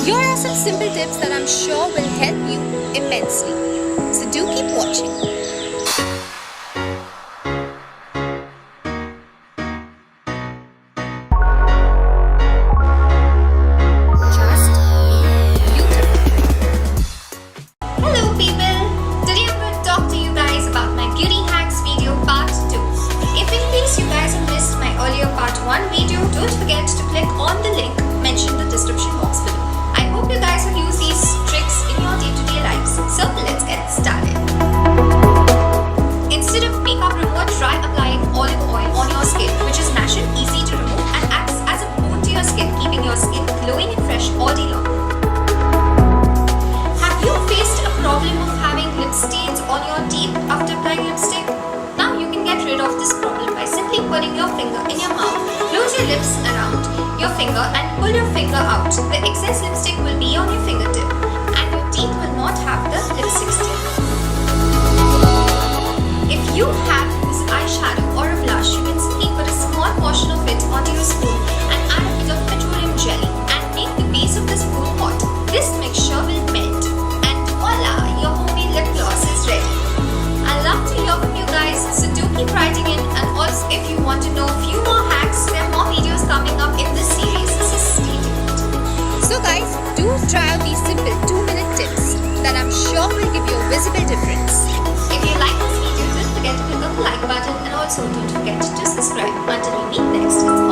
Here are some simple tips that I'm sure will help you immensely. So do keep watching. Hello people! Today I'm going to talk to you guys about my beauty hacks video part 2. If in case you guys have missed my earlier part 1 video, don't forget to click on the link mentioned in the description box below. I hope you guys will use these tricks in your day-to-day lives. So let's get started. Instead of makeup remover, try applying olive oil on your skin, which is natural, easy to remove and acts as a boon to your skin, keeping your skin glowing and fresh all day long. Have you faced a problem of having lip stains on your teeth after applying lipstick? Now you can get rid of this problem by simply putting your finger in your mouth, close your lips around your finger and pull your finger out. The excess lipstick will be on your fingertip and your teeth will not have the lipstick stain. If you have used eyeshadow or a blush, you can simply put a small portion of it onto your spoon and add a bit of petroleum jelly and make the base of the spoon hot. This mixture will melt and voila, your homemade lip gloss is ready. I love to hear from you guys, so do keep writing in, and also if you want to know a few more hacks, there are more videos coming up in this series, so stay tuned. So guys, do try out these simple 2-minute tips that I'm sure will give you a visible difference. If you like this video, don't forget to click on the like button and also don't forget to subscribe. Until we meet next.